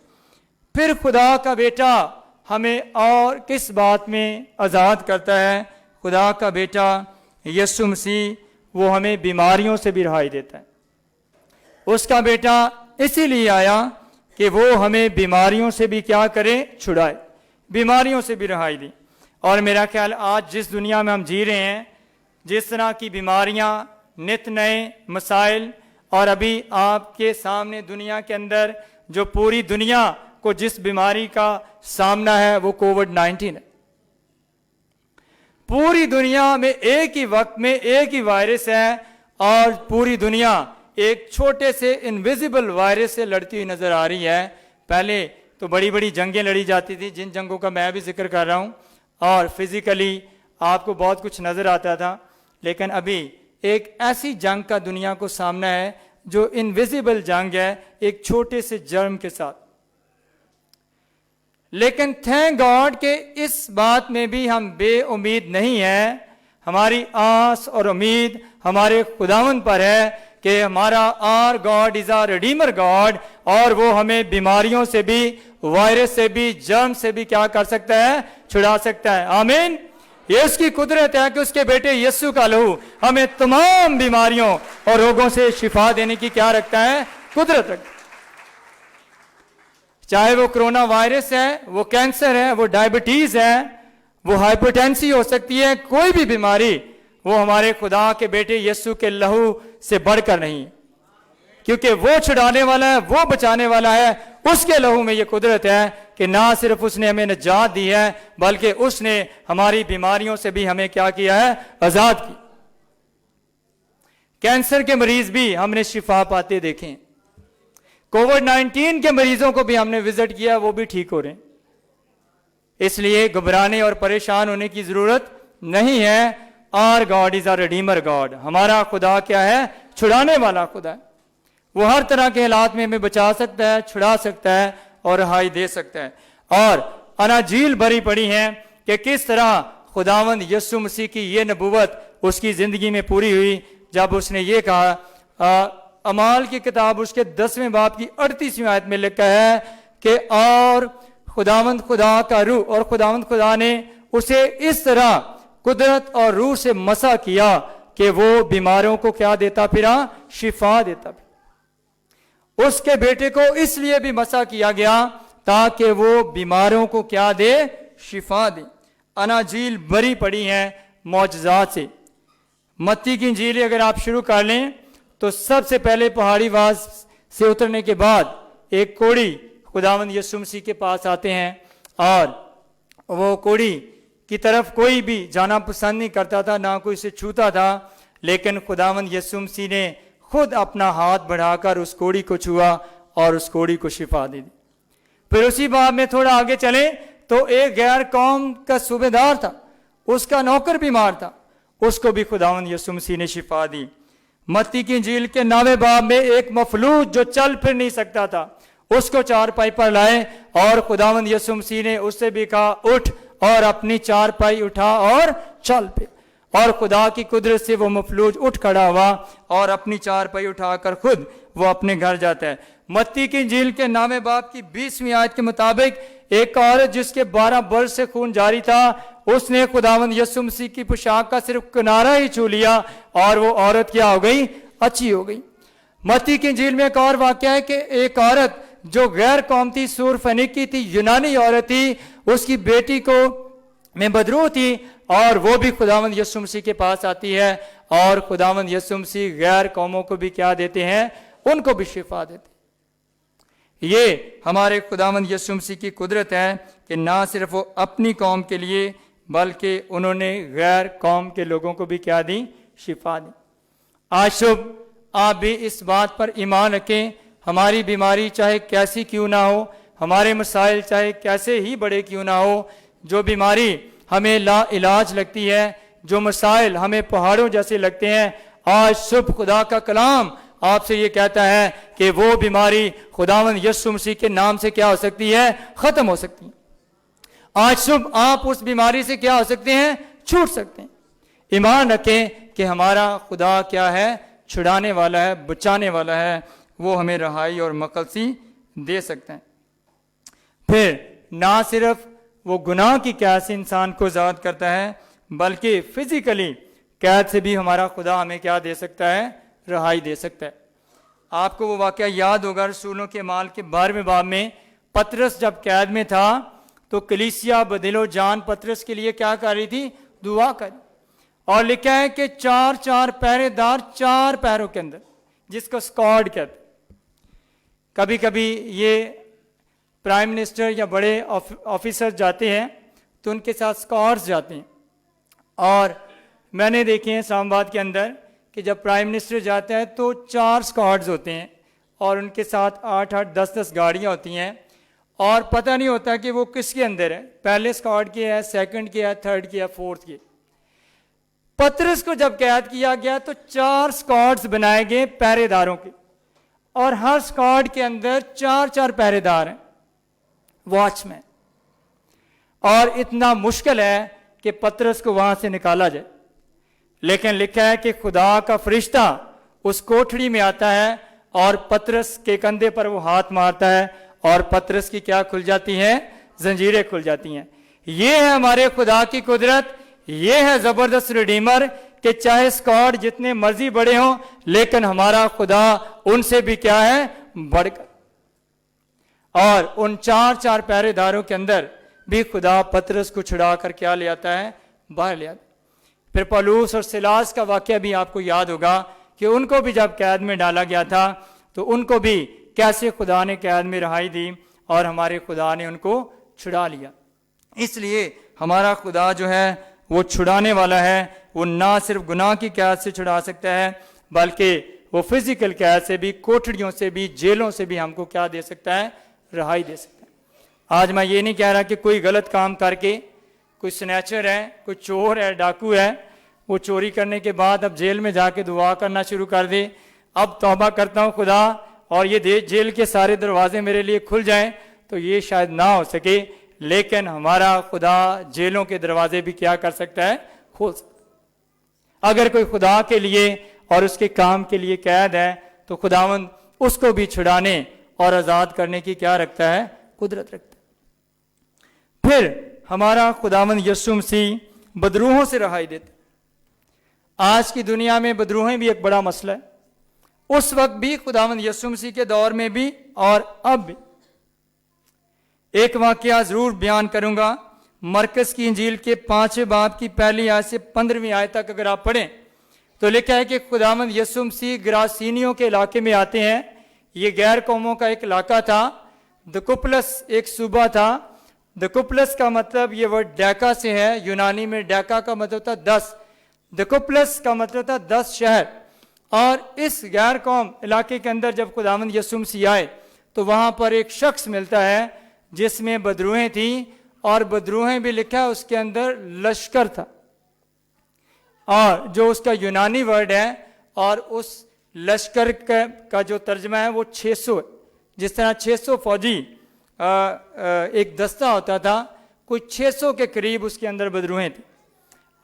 پھر خدا کا بیٹا ہمیں اور کس بات میں آزاد کرتا ہے؟ خدا کا بیٹا یسوع مسیح وہ ہمیں بیماریوں سے بھی رہائی دیتا ہے۔ اس کا بیٹا اسی لیے آیا کہ وہ ہمیں بیماریوں سے بھی کیا کرے؟ چھڑائے، بیماریوں سے بھی رہائی دی۔ اور میرا خیال آج جس دنیا میں ہم جی رہے ہیں، جس طرح کی بیماریاں، نت نئے مسائل، اور ابھی آپ کے سامنے دنیا کے اندر جو پوری دنیا کو جس بیماری کا سامنا ہے وہ کووڈ-19 ہے۔ پوری دنیا میں ایک ہی وقت میں ایک ہی وائرس ہے، اور پوری دنیا ایک چھوٹے سے انویزیبل وائرس سے لڑتی ہوئی نظر آ رہی ہے۔ پہلے تو بڑی بڑی جنگیں لڑی جاتی تھی، جن جنگوں کا میں بھی ذکر کر رہا ہوں، اور فزیکلی آپ کو بہت کچھ نظر آتا تھا، لیکن ابھی ایک ایسی جنگ کا دنیا کو سامنا ہے جو انویزیبل جنگ ہے، ایک چھوٹے سے جرم کے ساتھ۔ لیکن تھینک گاڈ کہ اس بات میں بھی ہم بے امید نہیں ہیں۔ ہماری آس اور امید ہمارے خداوند پر ہے کہ ہمارا our God is a redeemer God, اور وہ ہمیں بیماریوں سے بھی، وائرس سے بھی، جرم سے بھی کیا کر سکتا ہے؟ چھڑا سکتا ہے۔ آمین۔ یہ اس کی قدرت ہے کہ اس کے بیٹے یسوع کا لہو ہمیں تمام بیماریوں اور روگوں سے شفا دینے کی کیا رکھتا ہے؟ قدرت رکھتا ہے۔ چاہے وہ کرونا وائرس ہے، وہ کینسر ہے، وہ ڈائبٹیز ہے، وہ ہائپرٹینسی ہو سکتی ہے، کوئی بھی بیماری وہ ہمارے خدا کے بیٹے یسوع کے لہو سے بڑھ کر نہیں، کیونکہ وہ چھڑانے والا ہے، وہ بچانے والا ہے۔ اس کے لہو میں یہ قدرت ہے کہ نہ صرف اس نے ہمیں نجات دی ہے، بلکہ اس نے ہماری بیماریوں سے بھی ہمیں کیا کیا ہے؟ آزاد کی۔ کینسر کے مریض بھی ہم نے شفا پاتے دیکھیں، کووڈ-19 کے مریضوں کو بھی ہم نے وزٹ کیا، وہ بھی ٹھیک ہو رہے ہیں۔ اس لیے گھبرانے اور پریشان ہونے کی ضرورت نہیں ہے۔ Our God is a redeemer God, ہمارا خدا کیا ہے؟ چھڑانے والا خدا ہے۔ وہ ہر طرح کے حالات میں ہمیں بچا سکتا ہے، چھڑا سکتا ہے اور رہائی دے سکتا ہے۔ اور اناجیل بھری پڑی ہیں کہ کس طرح خداوند یسوع مسیح کی یہ نبوت اس کی زندگی میں پوری ہوئی، جب اس نے یہ کہا، اعمال کی کتاب اس کے 10ویں باب کی 38ویں آیت میں لکھا ہے کہ اور خداوند خدا کا روح، اور خداوند خدا نے اسے اس طرح قدرت اور روح سے مسح کیا کہ وہ بیماروں کو کیا دیتا پھرا؟ شفا دیتا پھرا۔ اس کے بیٹے کو اس لیے بھی مسح کیا گیا تاکہ وہ بیماروں کو کیا دے؟ شفا دے۔ اناجیل بھری پڑی ہیں معجزات سے۔ متی کی انجیل اگر آپ شروع کر لیں تو سب سے پہلے پہاڑی واز سے اترنے کے بعد ایک کوڑی خداوند یسوع مسیح کے پاس آتے ہیں، اور وہ کوڑی کی طرف کوئی بھی جانا پسند نہیں کرتا تھا، نہ کوئی اسے چھوتا تھا، لیکن خداوند یسوع مسیح نے خود اپنا ہاتھ بڑھا کر اس کوڑی کو چھوا اور اس کوڑی کو شفا دے دی۔ پھر اسی باب میں تھوڑا آگے چلیں تو ایک غیر قوم کا صوبیدار تھا، اس کا نوکر بیمار تھا، اس کو بھی خداوند یسوع مسیح نے شفا دی۔ متی کی انجیل کے 9ویں باب میں ایک مفلوج جو چل پھر نہیں سکتا تھا، اس کو چارپائی پر لائے، اور خداوند یسوع مسیح نے اس سے بھی کہا اٹھ اور اپنی چارپائی اٹھا اور چل پھر، اور خدا کی قدرت سے وہ مفلوج اٹھ کھڑا ہوا اور اپنی چارپائی اٹھا کر خود وہ اپنے گھر جاتا ہے۔ متی کی انجیل کے 9ویں باب کی 20ویں آیت کے مطابق ایک عورت جس کے 12 برس سے خون جاری تھا، اس نے خداوند یسوع مسیح کی پوشاک کا صرف کنارہ ہی چھو لیا اور وہ عورت کیا ہو گئی؟ اچھی ہو گئی۔ متی کی انجیل میں ایک اور واقعہ ہے کہ ایک عورت جو غیر قوم تھی، سور فنیکی تھی، یونانی عورت تھی، اس کی بیٹی کو میں بدرو تھی، اور وہ بھی خداوند یسوع مسیح کے پاس آتی ہے، اور خداوند یسوع مسیح غیر قوموں کو بھی کیا دیتے ہیں؟ ان کو بھی شفا دیتے ہیں۔ یہ ہمارے خداوند یسوع مسیح کی قدرت ہے کہ نہ صرف وہ اپنی قوم کے لیے بلکہ انہوں نے غیر قوم کے لوگوں کو بھی کیا دی؟ شفا دی۔ آج صبح آپ بھی اس بات پر ایمان رکھیں، ہماری بیماری چاہے کیسی کیوں نہ ہو، ہمارے مسائل چاہے کیسے ہی بڑے کیوں نہ ہو، جو بیماری ہمیں لا علاج لگتی ہے، جو مسائل ہمیں پہاڑوں جیسے لگتے ہیں، آج صبح خدا کا کلام آپ سے یہ کہتا ہے کہ وہ بیماری خداوند یسوع مسیح کے نام سے کیا ہو سکتی ہے؟ ختم ہو سکتی ہے۔ آج صبح آپ اس بیماری سے کیا ہو سکتے ہیں؟ چھوٹ سکتے ہیں۔ ایمان رکھیں کہ ہمارا خدا کیا ہے؟ چھڑانے والا ہے، بچانے والا ہے، وہ ہمیں رہائی اور مخلصی دے سکتے ہیں۔ پھر نہ صرف وہ گناہ کی قید سے انسان کو آزاد کرتا ہے، بلکہ فزیکلی قید سے بھی ہمارا خدا ہمیں کیا دے سکتا ہے؟ رہائی دے سکتا ہے۔ آپ کو وہ واقعہ یاد ہوگا رسولوں کے اعمال کے 12ویں باب میں، پطرس جب قید میں تھا تو کلیسیا بدل و جان پطرس کے لیے کیا کر رہی تھی؟ دعا کر، اور لکھا ہے کہ 4 پہرے دار 4 پہروں کے اندر، جس کو اسکواڈ کہتے۔ کبھی کبھی یہ پرائم منسٹر یا بڑے آفیسر جاتے ہیں تو ان کے ساتھ اسکواڈز جاتے ہیں، اور میں نے دیکھے ہیں اسلام آباد کے اندر کہ جب پرائم منسٹر جاتا ہے تو 4 اسکواڈز ہوتے ہیں، اور ان کے ساتھ 8 10 گاڑیاں ہوتی ہیں، اور پتہ نہیں ہوتا کہ وہ کس کے اندر ہے، پہلے اسکواڈ کی ہے، سیکنڈ کی ہے، تھرڈ کی ہے، فورتھ کی ہے۔ پطرس کو جب قید کیا گیا تو 4 اسکواڈز بنائے گئے پہرے داروں کے، اور ہر اسکواڈ کے اندر 4 پہرے دار ہیں، واچ مین، اور اتنا مشکل ہے کہ پطرس کو وہاں سے نکالا جائے، لیکن لکھا ہے کہ خدا کا فرشتہ اس کوٹھڑی میں آتا ہے اور پطرس کے کندھے پر وہ ہاتھ مارتا ہے، اور پطرس کی کیا کھل جاتی ہیں؟ زنجیریں کھل جاتی ہیں۔ یہ ہے ہمارے خدا کی قدرت، یہ ہے زبردست ریڈیمر، کہ چاہے اسکواڈ جتنے مرضی بڑے ہوں، لیکن ہمارا خدا ان سے بھی کیا ہے؟ بڑھ کر۔ اور ان 4 پہرے داروں کے اندر بھی خدا پطرس کو چھڑا کر کیا لے آتا ہے؟ باہر لے آتا ہے۔ پھر پولوس اور سلاس کا واقعہ بھی آپ کو یاد ہوگا کہ ان کو بھی جب قید میں ڈالا گیا تھا تو ان کو بھی کیسے خدا نے قید میں رہائی دی، اور ہمارے خدا نے ان کو چھڑا لیا۔ اس لیے ہمارا خدا جو ہے وہ چھڑانے والا ہے، وہ نہ صرف گناہ کی قید سے چھڑا سکتا ہے، بلکہ وہ فزیکل قید سے بھی، کوٹڑیوں سے بھی، جیلوں سے بھی ہم کو کیا دے سکتا ہے؟ رہائی دے سکتا ہے۔ آج میں یہ نہیں کہہ رہا کہ کوئی غلط کام کر کے، کوئی سنیچر ہے، کوئی چور ہے، ڈاکو ہے، وہ چوری کرنے کے بعد اب جیل میں جا کے دعا کرنا شروع کر دے، اب توبہ کرتا ہوں خدا اور یہ جیل کے سارے دروازے میرے لیے کھل جائیں، تو یہ شاید نہ ہو سکے، لیکن ہمارا خدا جیلوں کے دروازے بھی کیا کر سکتا ہے؟ کھول سکتا ہے۔ اگر کوئی خدا کے لیے اور اس کے کام کے لیے قید ہے تو خداوند اس کو بھی چھڑانے اور آزاد کرنے کی کیا رکھتا ہے؟ قدرت رکھتا ہے۔ پھر ہمارا خداوند یسوع مسیح بدروحوں سے رہائی دیتا ہے۔ آج کی دنیا میں بدروہیں بھی ایک بڑا مسئلہ ہے، اس وقت بھی خداوند یسوع مسیح کے دور میں بھی اور اب بھی۔ ایک واقعہ ضرور بیان کروں گا، مرکز کی انجیل کے 5 باب کی پہلی آیت سے 15ویں آیت تک اگر آپ پڑھیں تو لکھا ہے کہ خداوند یسوع مسیح گراسینیوں کے علاقے میں آتے ہیں۔ یہ غیر قوموں کا ایک علاقہ تھا، دکوپلس ایک صوبہ تھا۔ دکوپلس کا مطلب یہ ورڈ ڈیکا سے ہے، یونانی میں ڈیکا کا مطلب تھا 10، دکوپلس کا مطلب تھا 10 شہر۔ اور اس غیر قوم علاقے کے اندر جب خداوند یسوع مسیح آئے تو وہاں پر ایک شخص ملتا ہے جس میں بدروہیں تھیں، اور بدروہیں بھی لکھا ہے اس کے اندر لشکر تھا، اور جو اس کا یونانی ورڈ ہے، اور اس لشکر کا جو ترجمہ ہے وہ 600 ہے۔ جس طرح 600 فوجی ایک دستہ ہوتا تھا، کوئی 600 کے قریب اس کے اندر بدروہیں تھیں۔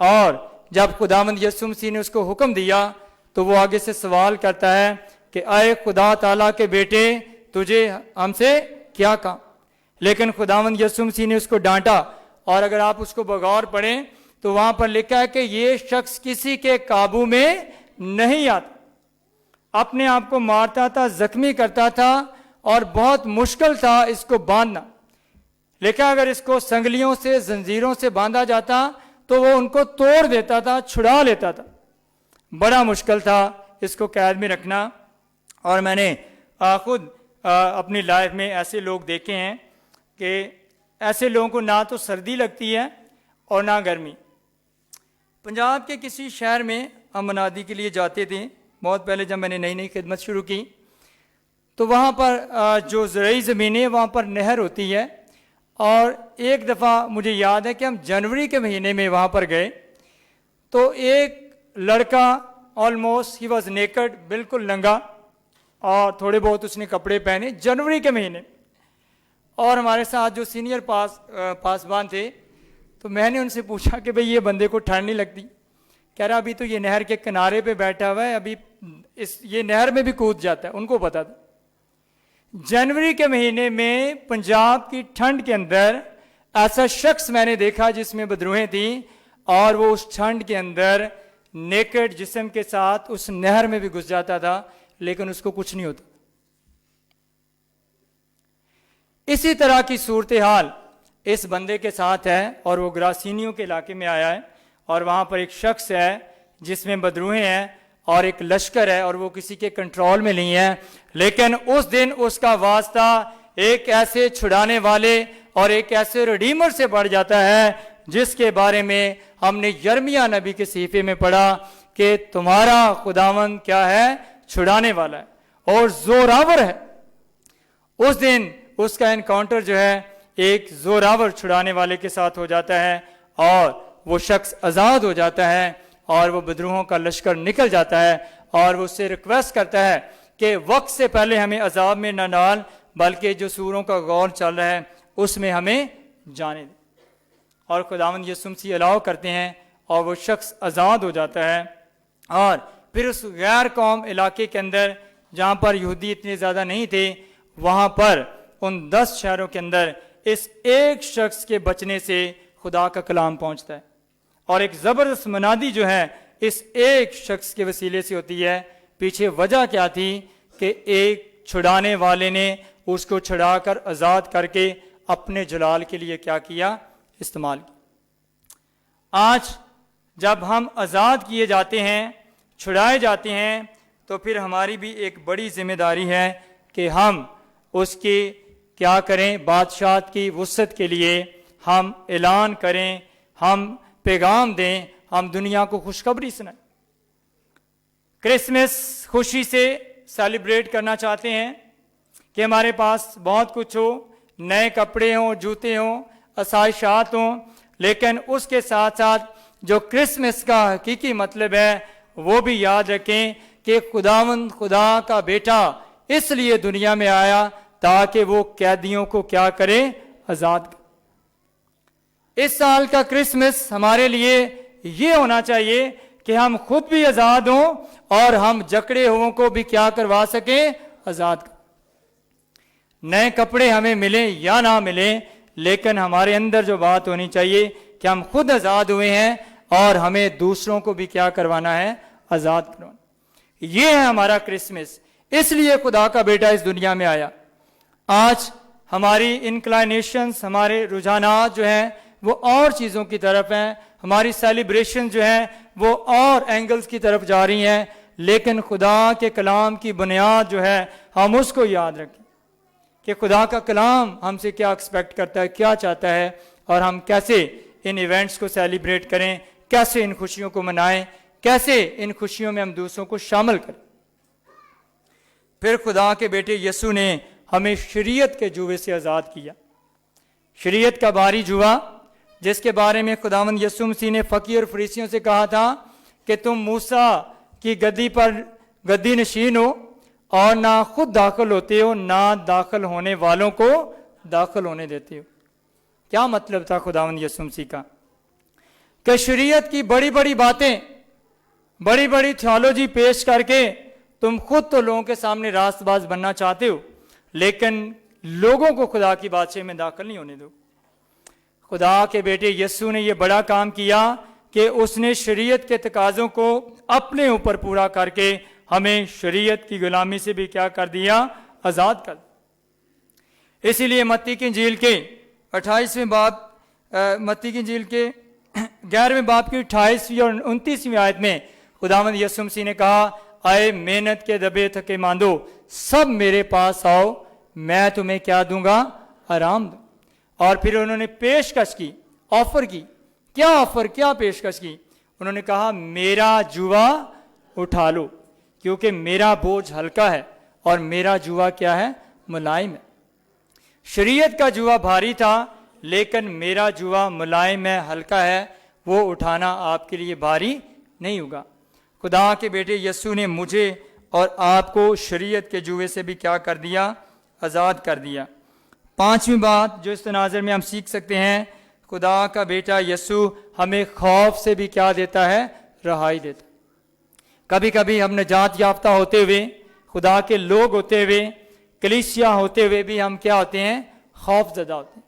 اور جب خداوند یسوع مسیح نے اس کو حکم دیا تو وہ آگے سے سوال کرتا ہے کہ اے خدا تعالیٰ کے بیٹے، تجھے ہم سے کیا کام؟ لیکن خداوند یسوع مسیح نے اس کو ڈانٹا، اور اگر آپ اس کو بغور پڑھیں تو وہاں پر لکھا ہے کہ یہ شخص کسی کے قابو میں نہیں آتا، اپنے آپ کو مارتا تھا، زخمی کرتا تھا، اور بہت مشکل تھا اس کو باندھنا۔ لیکن اگر اس کو سنگلیوں سے، زنجیروں سے باندھا جاتا تو وہ ان کو توڑ دیتا تھا، چھڑا لیتا تھا۔ بڑا مشکل تھا اس کو قید میں رکھنا۔ اور میں نے خود اپنی لائف میں ایسے لوگ دیکھے ہیں کہ ایسے لوگوں کو نہ تو سردی لگتی ہے اور نہ گرمی۔ پنجاب کے کسی شہر میں ہم منادی کے لیے جاتے تھے، بہت پہلے جب میں نے نئی خدمت شروع کی، تو وہاں پر جو زرعی زمینیں وہاں پر نہر ہوتی ہے، اور ایک دفعہ مجھے یاد ہے کہ ہم جنوری کے مہینے میں وہاں پر گئے، تو ایک لڑکا آلموسٹ ہی واز نیکڈ، بالکل ننگا، اور تھوڑے بہت اس نے کپڑے پہنے، جنوری کے مہینے، اور ہمارے ساتھ جو سینئر پاسبان تھے، تو میں نے ان سے پوچھا کہ بھئی یہ بندے کو ٹھنڈ نہیں لگتی؟ کہہ رہا ابھی تو یہ نہر کے کنارے پہ بیٹھا ہوا ہے، ابھی یہ نہر میں بھی کود جاتا ہے۔ ان کو پتا تھا جنوری کے مہینے میں پنجاب کی ٹھنڈ کے اندر ایسا شخص میں نے دیکھا جس میں بدروہیں تھیں، اور وہ اس ٹھنڈ کے اندر نیکڈ جسم کے ساتھ اس نہر میں بھی گھس جاتا تھا، لیکن اس کو کچھ نہیں ہوتا۔ اسی طرح کی صورتحال اس بندے کے ساتھ ہے، اور وہ گراسینیوں کے علاقے میں آیا ہے، اور وہاں پر ایک شخص ہے جس میں بدروہیں ہیں اور ایک لشکر ہے، اور وہ کسی کے کنٹرول میں نہیں ہے، لیکن اس دن اس کا واسطہ ایک ایسے چھڑانے والے اور ایک ایسے ریڈیمر سے بڑھ جاتا ہے جس کے بارے میں ہم نے یرمیہ نبی کے صحیفے میں پڑھا کہ تمہارا خداوند کیا ہے؟ چھڑانے والا ہے اور زوراور ہے۔ اس دن اس کا انکاؤنٹر جو ہے ایک زوراور چھڑانے والے کے ساتھ ہو جاتا ہے، اور وہ شخص آزاد ہو جاتا ہے، اور وہ بدروہوں کا لشکر نکل جاتا ہے، اور وہ اس سے ریکویسٹ کرتا ہے کہ وقت سے پہلے ہمیں عذاب میں نہ ڈال، بلکہ جو سوروں کا غور چل رہا ہے اس میں ہمیں جانے دے۔ اور خداوند یسوع مسیح الاؤ کرتے ہیں، اور وہ شخص آزاد ہو جاتا ہے، اور پھر اس غیر قوم علاقے کے اندر جہاں پر یہودی اتنے زیادہ نہیں تھے، وہاں پر ان 10 شہروں کے اندر اس ایک شخص کے بچنے سے خدا کا کلام پہنچتا ہے، اور ایک زبردست منادی جو ہے اس ایک شخص کے وسیلے سے ہوتی ہے۔ پیچھے وجہ کیا تھی کہ ایک چھڑانے والے نے اس کو چھڑا کر آزاد کر کے اپنے جلال کے لیے کیا کیا؟ استعمال کیا۔ آج جب ہم آزاد کیے جاتے ہیں، چھڑائے جاتے ہیں، تو پھر ہماری بھی ایک بڑی ذمہ داری ہے کہ ہم اس کی کیا کریں؟ بادشاہت کی وسعت کے لیے ہم اعلان کریں، ہم پیغام دیں، ہم دنیا کو خوشخبری سنائیں۔ کرسمس خوشی سے سیلیبریٹ کرنا چاہتے ہیں کہ ہمارے پاس بہت کچھ ہو، نئے کپڑے ہوں، جوتے ہوں، آسائشات ہوں، لیکن اس کے ساتھ ساتھ جو کرسمس کا حقیقی مطلب ہے وہ بھی یاد رکھیں کہ خداوند خدا کا بیٹا اس لیے دنیا میں آیا تاکہ وہ قیدیوں کو کیا کرے؟ آزاد کرے۔ اس سال کا کرسمس ہمارے لیے یہ ہونا چاہیے کہ ہم خود بھی آزاد ہوں اور ہم جکڑے ہووں کو بھی کیا کروا سکیں؟ آزاد کریں۔ نئے کپڑے ہمیں ملیں یا نہ ملیں، لیکن ہمارے اندر جو بات ہونی چاہیے کہ ہم خود آزاد ہوئے ہیں اور ہمیں دوسروں کو بھی کیا کروانا ہے؟ آزاد کروانا۔ یہ ہے ہمارا کرسمس، اس لیے خدا کا بیٹا اس دنیا میں آیا۔ آج ہماری انکلائنیشنز، ہمارے رجحانات جو ہیں وہ اور چیزوں کی طرف ہیں، ہماری سیلیبریشن جو ہیں وہ اور اینگلز کی طرف جا رہی ہیں، لیکن خدا کے کلام کی بنیاد جو ہے ہم اس کو یاد رکھیں کہ خدا کا کلام ہم سے کیا ایکسپیکٹ کرتا ہے، کیا چاہتا ہے، اور ہم کیسے ان ایونٹس کو سیلیبریٹ کریں، کیسے ان خوشیوں کو منائیں، کیسے ان خوشیوں میں ہم دوسروں کو شامل کریں۔ پھر خدا کے بیٹے یسوع نے ہمیں شریعت کے جوے سے آزاد کیا۔ شریعت کا باری جوا جس کے بارے میں خداوند یسوع مسیح نے فقیہ اور فریسیوں سے کہا تھا کہ تم موسیٰ کی گدی پر گدی نشین ہو اور نہ خود داخل ہوتے ہو، نہ داخل ہونے والوں کو داخل ہونے دیتے ہو۔ کیا مطلب تھا خداوند یسوع مسیح کا؟ کہ شریعت کی بڑی بڑی باتیں، بڑی بڑی تھیولوجی پیش کر کے تم خود تو لوگوں کے سامنے راست باز بننا چاہتے ہو، لیکن لوگوں کو خدا کی بادشاہی میں داخل نہیں ہونے دو۔ خدا کے بیٹے یسوع نے یہ بڑا کام کیا کہ اس نے شریعت کے تقاضوں کو اپنے اوپر پورا کر کے ہمیں شریعت کی غلامی سے بھی کیا کر دیا؟ آزاد کر دیا۔ اسی لیے متی کی انجیل کے 28ویں باب، متی کی انجیل کے 11ویں باب کی 28ویں اور 29ویں آیت میں خداوند یسوع مسیح نے کہا، اے محنت کے دبے تھکے ماندو، سب میرے پاس آؤ، میں تمہیں کیا دوں گا؟ آرام دوں۔ اور پھر انہوں نے پیشکش کی، آفر کی۔ کیا آفر، کیا پیشکش کی؟ انہوں نے کہا میرا جوا اٹھا لو، کیونکہ میرا بوجھ ہلکا ہے اور میرا جوا کیا ہے؟ ملائم ہے۔ شریعت کا جوا بھاری تھا، لیکن میرا جوا ملائم ہے، ہلکا ہے، وہ اٹھانا آپ کے لیے بھاری نہیں ہوگا۔ خدا کے بیٹے یسوع نے مجھے اور آپ کو شریعت کے جوے سے بھی کیا کر دیا؟ آزاد کر دیا۔ 5ویں بات جو اس تناظر میں ہم سیکھ سکتے ہیں، خدا کا بیٹا یسوع ہمیں خوف سے بھی کیا دیتا ہے؟ رہائی دیتا ہے۔ کبھی کبھی ہم نجات یافتہ ہوتے ہوئے، خدا کے لوگ ہوتے ہوئے، کلیسیا ہوتے ہوئے بھی ہم کیا ہوتے ہیں؟ خوف زدہ ہوتے ہیں۔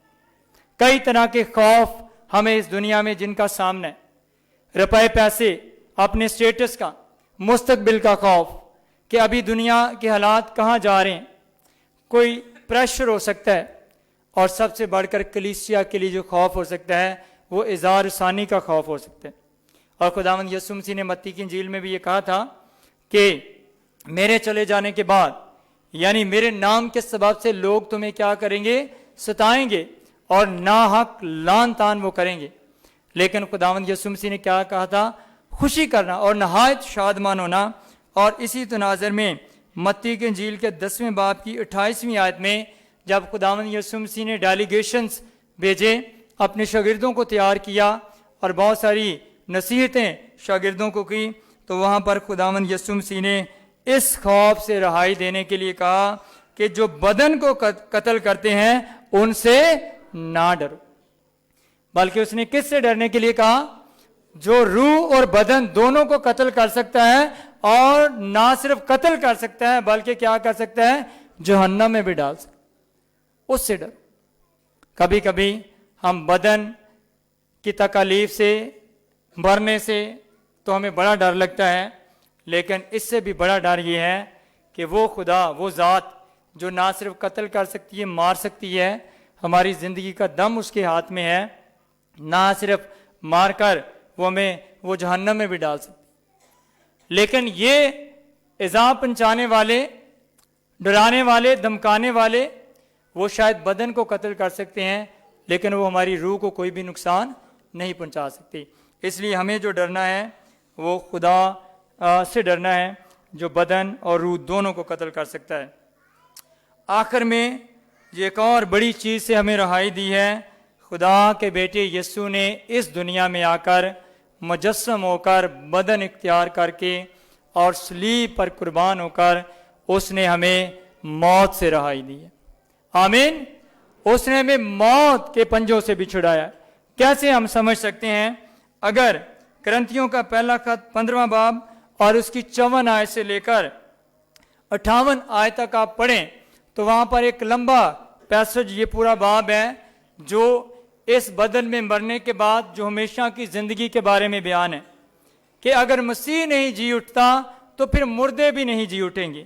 کئی طرح کے خوف ہمیں اس دنیا میں جن کا سامنا ہے، روپے پیسے، اپنے سٹیٹس کا، مستقبل کا خوف کہ ابھی دنیا کے حالات کہاں جا رہے ہیں، کوئی پریشر ہو سکتا ہے، اور سب سے بڑھ کر کلیسیا کے لیے جو خوف ہو سکتا ہے وہ اظہار ثانی کا خوف ہو سکتا ہے۔ اور خداوند یسوع مسیح نے متی کی انجیل میں بھی یہ کہا تھا کہ میرے چلے جانے کے بعد، یعنی میرے نام کے سبب سے لوگ تمہیں کیا کریں گے؟ ستائیں گے، اور ناحق لعن طعن وہ کریں گے، لیکن خداوند یسوع مسیح نے کیا کہا تھا؟ خوشی کرنا اور نہایت شادمان ہونا۔ اور اسی تناظر میں متی کی انجیل کے 10ویں باب کی 28ویں آیت میں جب خداوند یسوع مسیح نے ڈیلیگیشنز بھیجے، اپنے شاگردوں کو تیار کیا اور بہت ساری نصیحتیں شاگردوں کو کی، تو وہاں پر خداوند یسوع مسیح نے اس خوف سے رہائی دینے کے لیے کہا کہ جو بدن کو قتل کرتے ہیں ان سے نہ ڈرو، بلکہ اس نے کس سے ڈرنے کے لیے کہا؟ جو روح اور بدن دونوں کو قتل کر سکتا ہے، اور نہ صرف قتل کر سکتا ہے بلکہ کیا کر سکتا ہے؟ جہنم میں بھی ڈال سکتا ہے، اس سے ڈرو۔ کبھی کبھی ہم بدن کی تکالیف سے، مرنے سے تو ہمیں بڑا ڈر لگتا ہے، لیکن اس سے بھی بڑا ڈر یہ ہے کہ وہ خدا، وہ ذات جو نہ صرف قتل کر سکتی ہے، مار سکتی ہے، ہماری زندگی کا دم اس کے ہاتھ میں ہے، نہ صرف مار کر وہ ہمیں وہ جہنم میں بھی ڈال سکتی، لیکن یہ ایذا پہنچانے والے، ڈرانے والے، دھمکانے والے وہ شاید بدن کو قتل کر سکتے ہیں، لیکن وہ ہماری روح کو کوئی بھی نقصان نہیں پہنچا سکتے۔ اس لیے ہمیں جو ڈرنا ہے وہ خدا سے ڈرنا ہے جو بدن اور روح دونوں کو قتل کر سکتا ہے۔ آخر میں یہ ایک اور بڑی چیز سے ہمیں رہائی دی ہے، خدا کے بیٹے یسوع نے اس دنیا میں آ کر مجسم ہو کر، بدن اختیار کر کے اور صلیب پر قربان ہو کر اس نے ہمیں موت سے رہائی دی ہے۔ آمین۔ اس نے ہمیں موت کے پنجوں سے بھی چھڑایا۔ کیسے ہم سمجھ سکتے ہیں؟ اگر کرنتھیوں کا پہلا خط 15واں باب اور اس کی 54 آیت سے لے کر 58 آیت تک آپ پڑھیں تو وہاں پر ایک لمبا پیسج، یہ پورا باب ہے جو اس بدن میں مرنے کے بعد جو ہمیشہ کی زندگی کے بارے میں بیان ہے کہ اگر مسیح نہیں جی اٹھتا تو پھر مردے بھی نہیں جی اٹھیں گے۔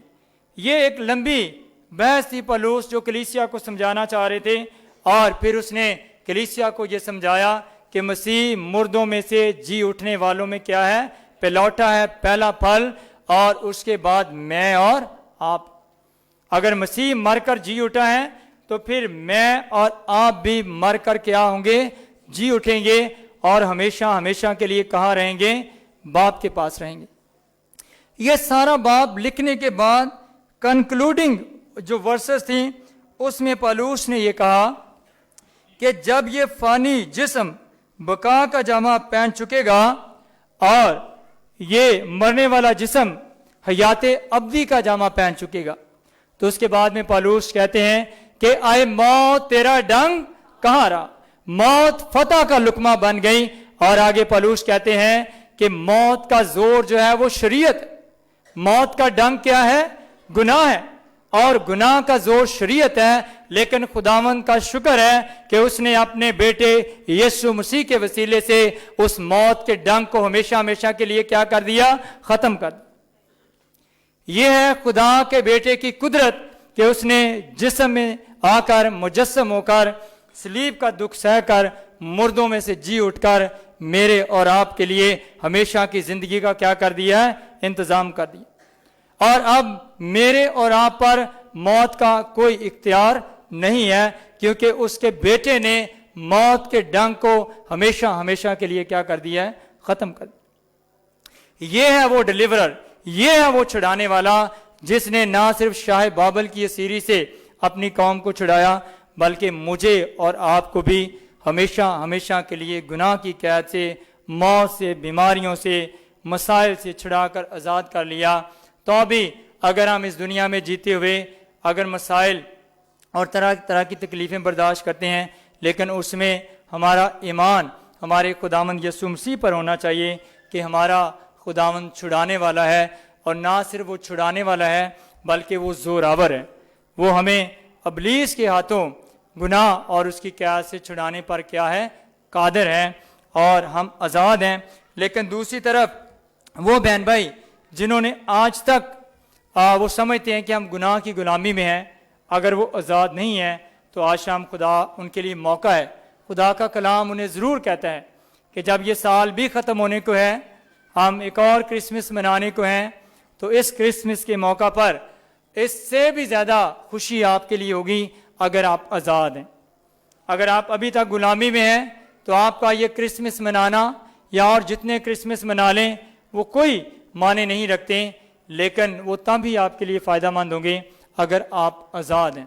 یہ ایک لمبی بحث تھی پولس جو کلیسیا کو سمجھانا چاہ رہے تھے، اور پھر اس نے کلیسیا کو یہ سمجھایا کہ مسیح مردوں میں سے جی اٹھنے والوں میں کیا ہے؟ پہلوٹا ہے، پہلا پھل، اور اس کے بعد میں اور آپ۔ اگر مسیح مر کر جی اٹھا ہے تو پھر میں اور آپ بھی مر کر کیا ہوں گے؟ جی اٹھیں گے، اور ہمیشہ ہمیشہ کے لیے کہاں رہیں گے؟ باپ کے پاس رہیں گے۔ یہ سارا باب لکھنے کے بعد کنکلوڈنگ جو ورسز تھیں اس میں پولس نے یہ کہا کہ جب یہ فانی جسم بقا کا جامہ پہن چکے گا اور یہ مرنے والا جسم حیات ابدی کا جامہ پہن چکے گا، تو اس کے بعد میں پولس کہتے ہیں کہ آئے موت تیرا ڈنگ کہاں رہا؟ موت فتح کا لقمہ بن گئی۔ اور آگے پولس کہتے ہیں کہ موت کا زور جو ہے وہ شریعت ہے، موت کا ڈنگ کیا ہے؟ گناہ ہے، اور گناہ کا زور شریعت ہے، لیکن خداوند کا شکر ہے کہ اس نے اپنے بیٹے یسوع مسیح کے وسیلے سے اس موت کے ڈنگ کو ہمیشہ ہمیشہ کے لیے کیا کر دیا؟ ختم کر دیا۔ یہ ہے خدا کے بیٹے کی قدرت کہ اس نے جسم میں آ کر، مجسم ہو کر، صلیب کا دکھ سہ کر، مردوں میں سے جی اٹھ کر میرے اور آپ کے لیے ہمیشہ کی زندگی کا کیا کر دیا ہے؟ انتظام کر دیا۔ اور اب میرے اور آپ پر موت کا کوئی اختیار نہیں ہے، کیونکہ اس کے بیٹے نے موت کے ڈنگ کو ہمیشہ ہمیشہ کے لیے کیا کر دیا ہے؟ ختم کر دیا۔ یہ ہے وہ ڈیلیورر، یہ ہے وہ چھڑانے والا جس نے نہ صرف شاہ بابل کی اسیری سے اپنی قوم کو چھڑایا، بلکہ مجھے اور آپ کو بھی ہمیشہ ہمیشہ کے لیے گناہ کی قید سے، موت سے، بیماریوں سے، مسائل سے چھڑا کر آزاد کر لیا۔ تو بھی اگر ہم اس دنیا میں جیتے ہوئے اگر مسائل اور طرح طرح کی تکلیفیں برداشت کرتے ہیں، لیکن اس میں ہمارا ایمان ہمارے خداوند یسوع مسیح پر ہونا چاہیے کہ ہمارا خداوند چھڑانے والا ہے، اور نہ صرف وہ چھڑانے والا ہے بلکہ وہ زوراور ہے، وہ ہمیں ابلیس کے ہاتھوں گناہ اور اس کی قیاد سے چھڑانے پر کیا ہے، قادر ہے، اور ہم آزاد ہیں۔ لیکن دوسری طرف وہ بہن بھائی جنہوں نے آج تک وہ سمجھتے ہیں کہ ہم گناہ کی غلامی میں ہیں، اگر وہ آزاد نہیں ہیں تو آج شام خدا ان کے لیے موقع ہے۔ خدا کا کلام انہیں ضرور کہتا ہے کہ جب یہ سال بھی ختم ہونے کو ہے، ہم ایک اور کرسمس منانے کو ہیں، تو اس کرسمس کے موقع پر اس سے بھی زیادہ خوشی آپ کے لیے ہوگی اگر آپ آزاد ہیں۔ اگر آپ ابھی تک غلامی میں ہیں تو آپ کا یہ کرسمس منانا یا اور جتنے کرسمس منا لیں وہ کوئی معنی نہیں رکھتے، لیکن وہ تب ہی آپ کے لیے فائدہ مند ہوں گے اگر آپ آزاد ہیں۔